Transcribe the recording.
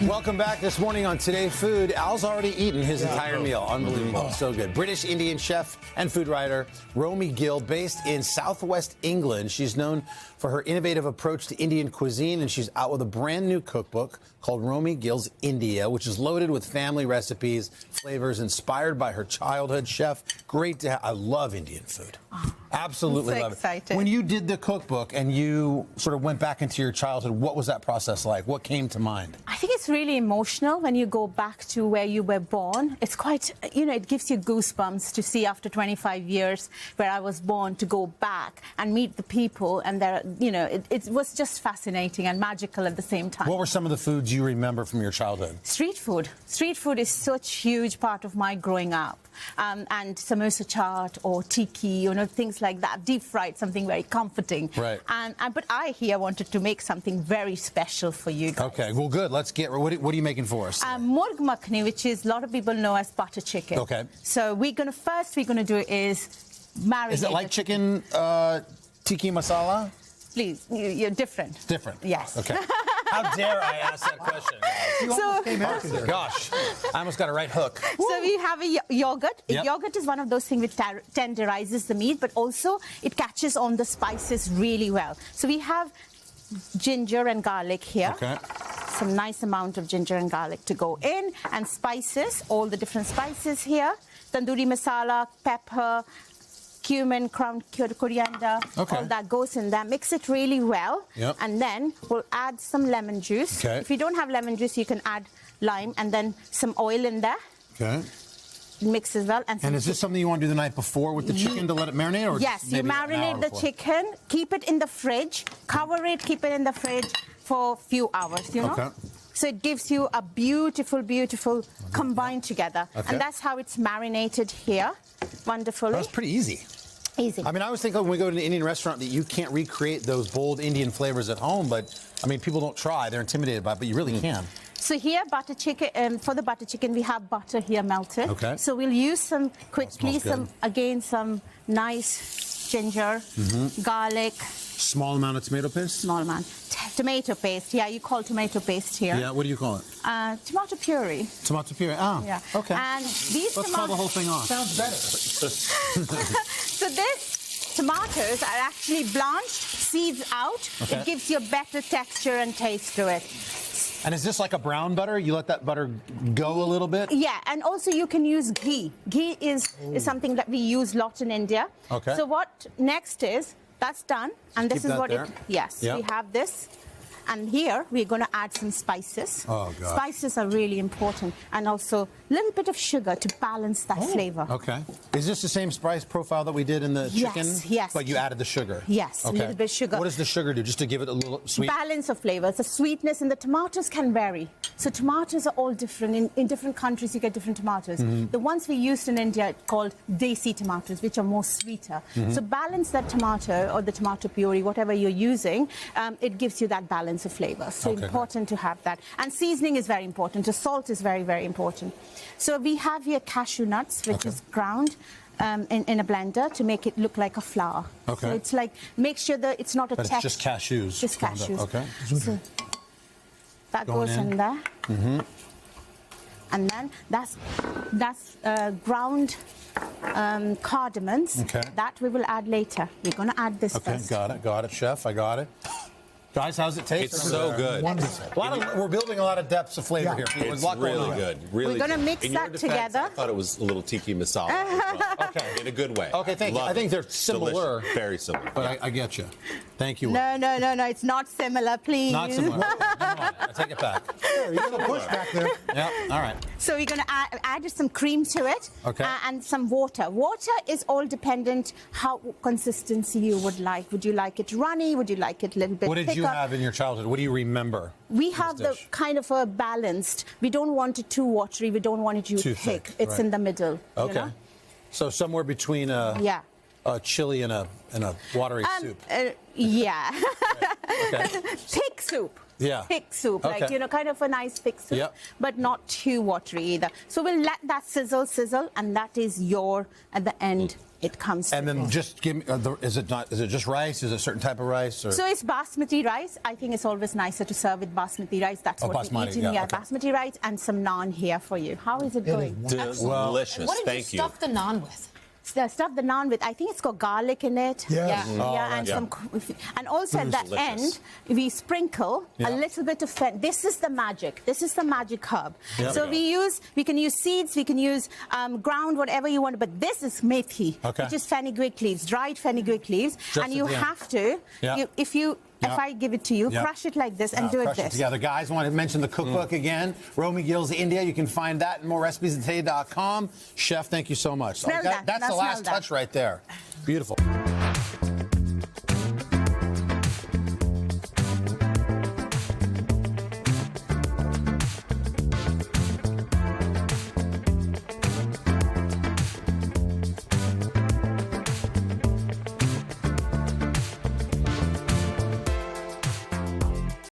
Welcome back this morning on Today Food. Al's already eaten his entire meal. Unbelievable. So good. British Indian chef and food writer Romy Gill, based in southwest England. She's known for her innovative approach to Indian cuisine, and she's out with a brand new cookbook called Romy Gill's India, which is loaded with family recipes, flavors inspired by her childhood. Chef, great to have. I love Indian food. Absolutely love it. When you did the cookbook and you sort of went back into your childhood, what was that process like? What came to mind? I think it's really emotional when you go back to where you were born. It's quite, it gives you goosebumps to see after 25 years where I was born, to go back and meet the people. And there, it was just fascinating and magical at the same time. What were some of the foods you remember from your childhood? Street food. Street food is such a huge part of my growing up. And samosa chaat or tiki, things like that. Deep fried, something very comforting. Right. But I here wanted to make something very special for you guys. Okay, well, good. Let's get. What are you making for us? Murgh Makhani, which is a lot of people know as butter chicken. Okay. So we're gonna do is marinate. Is it like chicken tiki masala? Please, you're different. Different. Yes. Okay. How dare I ask that question? Gosh, I almost got a right hook. So we have a yogurt. Yep. Yogurt is one of those things which tenderizes the meat, but also it catches on the spices really well. So we have ginger and garlic here. Okay. Some nice amount of ginger and garlic to go in, and spices, all the different spices here. Tandoori masala, pepper, cumin, ground coriander, okay. All that goes in there. Mix it really well, yep. And then we'll add some lemon juice. Okay. If you don't have lemon juice, you can add lime, and then some oil in there. Okay. Mix as well. And is this something you want to do the night before with the chicken to let it marinate? Or yes, you marinate the chicken, keep it in the fridge, cover it, keep it in the fridge for a few hours, Okay. So it gives you a beautiful, beautiful combined together. Okay. And that's how it's marinated here. Wonderfully. That's pretty easy. Easy. I mean, I always think when we go to an Indian restaurant that you can't recreate those bold Indian flavors at home, but I mean, people don't try. They're intimidated by it, but you really can. So here, butter chicken, for the butter chicken, we have butter here melted. Okay. So we'll use some quickly, some nice ginger, garlic. Small amount of tomato paste? Small amount. Tomato paste, yeah, you call tomato paste here. Yeah, what do you call it? Tomato puree. Tomato puree, yeah. Okay. And these Let's call the whole thing off. Sounds better. So these tomatoes are actually blanched, seeds out. Okay. It gives you a better texture and taste to it. And is this like a brown butter? You let that butter go a little bit? Yeah, and also you can use ghee. Ghee is something that we use a lot in India. Okay. So what next is, that's done, and this is what there. Yes, yep. We have this. And here we're going to add some spices. Oh, God. Spices are really important, and also a little bit of sugar to balance that flavor. Okay. Is this the same spice profile that we did in the chicken? Yes. But you added the sugar? Yes, okay. A little bit of sugar. What does the sugar do, just to give it a little sweet? Balance of flavors. The sweetness, and the tomatoes can vary. So tomatoes are all different. In different countries, you get different tomatoes. The ones we used in India are called desi tomatoes, which are more sweeter. So balance that tomato or the tomato puree, whatever you're using, it gives you that balance of flavor. So important to have that. And seasoning is very important. The salt is very, very important. So we have here cashew nuts, which is ground in a blender to make it look like a flour. Okay. So it's like, make sure that it's not a texture. It's just cashews. Just cashews. Okay. So that goes in there. And then that's ground cardamoms. Okay. That we will add later. We're going to add this first. Got it, chef. I got it. Guys, how's it taste? It's so good. Wonderful. We're building a lot of depths of flavor here. It's really good. Really We're going to good. mix In your that defense, together. I thought it was a little tiki masala. Okay. In a good way. Okay, thank you. I think they're similar. Delicious. Very similar. But I get you. Thank you. No, it's not similar, please. Not similar. I take it back. You're going to push back there. Yeah, all right. So we're going to add some cream to it. Okay. And some water. Water is all dependent how consistency you would like. Would you like it runny? Would you like it a little bit What did thicker? you have in your childhood? What do you remember? We have the kind of a balanced. We don't want it too watery. We don't want it too thick. It's in the middle. Okay. You know? So somewhere between a chili and a watery soup. Yeah. Okay. Thick soup. Yeah. Thick soup, Okay. like, kind of a nice thick soup, Yep. but not too watery either. So we'll let that sizzle, and that is at the end, it comes. And with then it. just give me, is it just rice? Is it a certain type of rice? Or? So it's basmati rice. I think it's always nicer to serve with basmati rice. That's what we're basmati, eating. yeah, okay. Basmati rice and some naan here for you. How is it going? Delicious. What did Thank you stuff the naan with? Stuff the naan with, I think it's got garlic in it. Yes. Yeah, and and also at the delicious. end we sprinkle a little bit of this is the magic. This is the magic herb. So we can use seeds, we can use ground, whatever you want, but this is methi, which is fenugreek leaves, dried fenugreek leaves, Just and you at the end. have to, if I give it to you, crush it like this and do it Crush it this. together. Guys, I want to mention the cookbook again. Romy Gill's India. You can find that and more recipes at today.com. Chef, thank you so much. Smell that. That's Now the last smell that. touch right there. Beautiful.